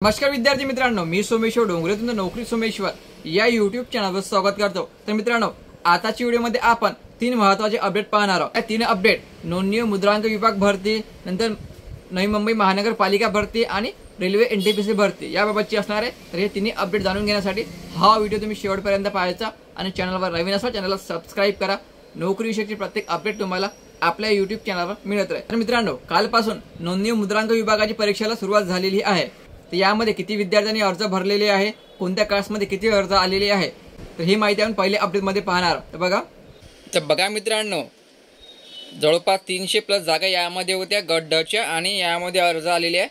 नमस्कार विद्यार्थी मित्रांनो, मी सोमेश्वर डोंगरे तुमचं नोकरी सोमेश्वर या यूट्यूब चॅनलवर स्वागत करतो। तर मित्रांनो, आताच्या व्हिडिओमध्ये आपण 3 महत्त्वाचे अपडेट पाहणार आहोत। या 3 अपडेट नोंदणी मुद्रांक विभाग भरती, नंतर नवी मुंबई महानगरपालिका भरती आणि रेल्वे एनटीपीसी भरती याबाबतची असणार आहे। तर हे तिन्ही अपडेट जाणून घेण्यासाठी हा व्हिडिओ तुम्ही शेवटपर्यंत पाहायचा आणि चॅनलवर नवीन असाल चॅनलला सबस्क्राइब करा। नोकरी विषयीची प्रत्येक अपडेट तुम्हाला आपल्या यूट्यूब चॅनलवर मिळत राहील। तर मित्रांनो, कालपासून नोंदणी मुद्रांक विभागाची परीक्षेला सुरुवात झालेली आहे। तर यामध्ये किती विद्यार्थ्यांनी अर्ज भरलेले आहे, कोणत्या क्लासमध्ये किती अर्ज आलेले आहे, तर ही माहिती आपण पहिले अपडेटमध्ये पाहणार। तर बघा मित्रांनो, जवळपास 300+ जागा यामध्ये होत्या गट ड च्या आणि यामध्ये अर्ज आलेले आहे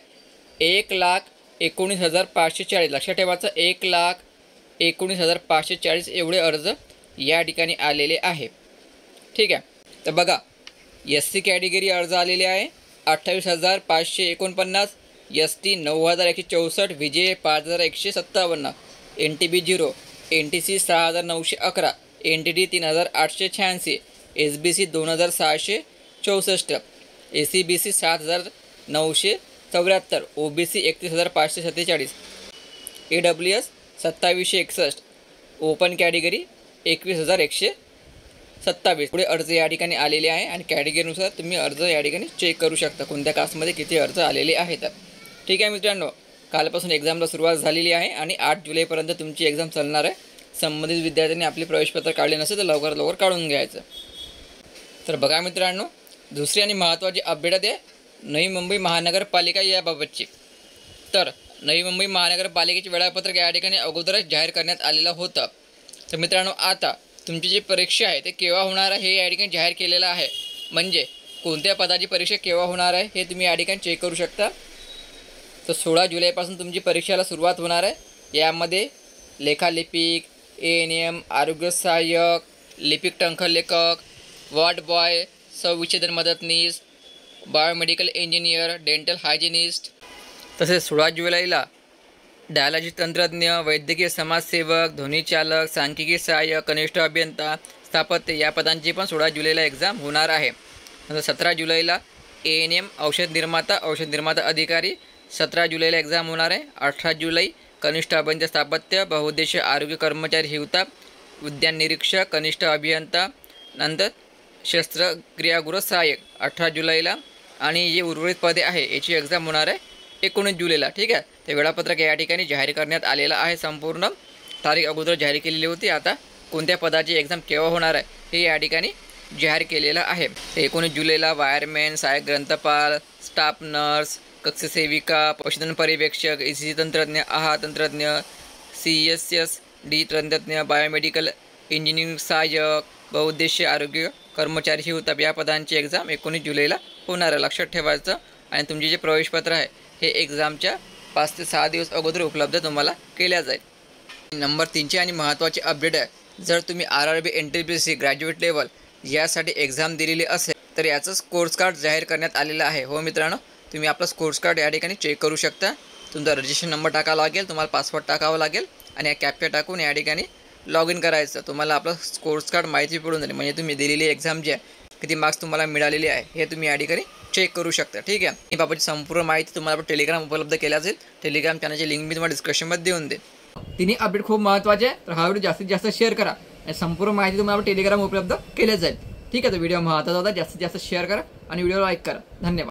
1,19,540। लक्षात ठेवायचं, 1,19,540 एवढे अर्ज या ठिकाणी आलेले आहे। ठीक आहे। तर बघा, SC कॅटेगरी अर्ज आलेले आहे 28,549, ST 9,164, VJ 5,157, NTB 0, NTC 6,911, NTD 3,886, SBC 2,664, ACBC 7,974, OBC 31,547, AWS 2,761, open category 21,127 पुढे अर्ज या ठिकाणी आलेले आहे आणि कॅटेगरीनुसार तुम्ही अर्ज या ठिकाणी चेक करू शकता कोणत्या कास्टमध्ये किती अर्ज आलेले आहेत। ठीक आहे मित्रांनो, कालपासून एक्झामला सुरुवात झालेली आहे आणि 8 जुलैपर्यंत तुमची एक्झाम चालणार आहे। संबंधित विद्यार्थ्यांनी आपले प्रवेशपत्र काढले नसेल तर लवकर काढून घ्यायचं। तर बघा मित्रांनो, दुसरी आणि महत्त्वाची अपडेट आहे नवी मुंबई महानगरपालिका याबाबतची। तर नवी मुंबई महानगरपालिकेचे वेळापत्रक या ठिकाणी अगोदरच जाहीर करण्यात आलेलं होतं। तर मित्रांनो, आता तुमची जी परीक्षा आहे ते केव्हा होणार आहे हे या ठिकाणी जाहीर केलेलं आहे। म्हणजे कोणत्या पदाची परीक्षा केव्हा होणार आहे हे तुम्ही या ठिकाणी चेक करू शकता। तर 16 जुलैपासून तुमची परीक्षेला सुरुवात होणार आहे। यामध्ये लेखालिपिक, ANM, आरोग्य सहाय्यक, लिपिक टंकलेखक, वॉर्ड बॉय, संविच्छेदन मदतनीस, बायोमेडिकल इंजिनियर, डेंटल हायजिनिस्ट, तसेच 16 जुलैला डायलॉजी तंत्रज्ञ, वैद्यकीय समाजसेवक, ध्वनिचालक, सांख्यिकी सहाय्यक, कनिष्ठ अभियंता, स्थापत्य या पदांची पण 16 जुलैला एक्झाम होणार आहे। नंतर 17 जुलैला ANM औषध निर्माता अधिकारी 17 जुलैला एक्झाम होणार आहे। 18 जुलै कनिष्ठ अभियंता स्थापत्य, बहुउद्देशीय आरोग्य कर्मचारी हिवताप, उद्यान निरीक्षक, कनिष्ठ अभियंता, नंतर शस्त्रक्रियागृह सहाय्यक 18 जुलैला आणि जे उर्वरित पदे आहे याची एक्झाम होणार आहे 19 जुलैला। ठीक आहे। ते वेळापत्रक या ठिकाणी जाहीर करण्यात आलेलं आहे। संपूर्ण तारीख अगोदर जाहीर केलेली होती। आता कोणत्या पदाची एक्झाम केव्हा होणार आहे हे या ठिकाणी जाहीर केलेलं आहे। 19 जुलैला वायरमॅन, सहाय्यक ग्रंथपाल, स्टाफ नर्स, कक्षसेविका, पशुधन पर्यवेक्षक, ECG तंत्रज्ञ, आहार तंत्रज्ञ, CSSD तंत्रज्ञ, बायोमेडिकल इंजिनिअरिंग सहाय्यक, बहुउद्देशीय आरोग्य कर्मचारी हिवताप या पदांची एक्झाम 19 जुलैला होणार आहे। लक्षात ठेवायचं। आणि तुमचे जे प्रवेशपत्र आहे हे एक्झामच्या 5 ते 6 दिवस अगोदर उपलब्ध तुम्हाला केल्या जाईल। नंबर 3ची आणि महत्त्वाची अपडेट आहे, जर तुम्ही RRB NTPC ग्रॅज्युएट लेवल यासाठी एक्झाम दिलेली असेल तर याचं स्कोर्स कार्ड जाहीर करण्यात आलेलं आहे। हो मित्रांनो, तुम्ही आपलं स्कोर्स कार्ड या ठिकाणी चेक करू शकता। तुमचा रजिस्ट्रेशन नंबर टाकावा लागेल, तुम्हाला पासवर्ड टाकावा लागेल आणि या कॅप्चा टाकून या ठिकाणी लॉग इन करायचं। तुम्हाला आपलं स्कोर्स कार्ड माहिती पडून जाईल, म्हणजे तुम्ही दिलेली एक्झाम जी आहे किती मार्क्स तुम्हाला मिळालेले आहे हे तुम्ही या ठिकाणी चेक करू शकता। ठीक आहे। ही बाबतची संपूर्ण माहिती तुम्हाला टेलिग्राम उपलब्ध केल्या जाईल। टेलिग्राम चॅनलची लिंक मी तुम्हाला डिस्क्रिप्शनमध्ये देऊन देईन। तिन्ही अपडेट खूप महत्त्वाचे आहे, तर हा व्हिडिओ जास्तीत जास्त शेअर करा। संपूर्ण माहिती तुम्हाला टेलिग्राम उपलब्ध केल्या जाईल। ठीक आहे। तर व्हिडिओ महत्त्वाचा होता, जास्तीत जास्त शेअर करा आणि व्हिडिओ लाईक करा। धन्यवाद।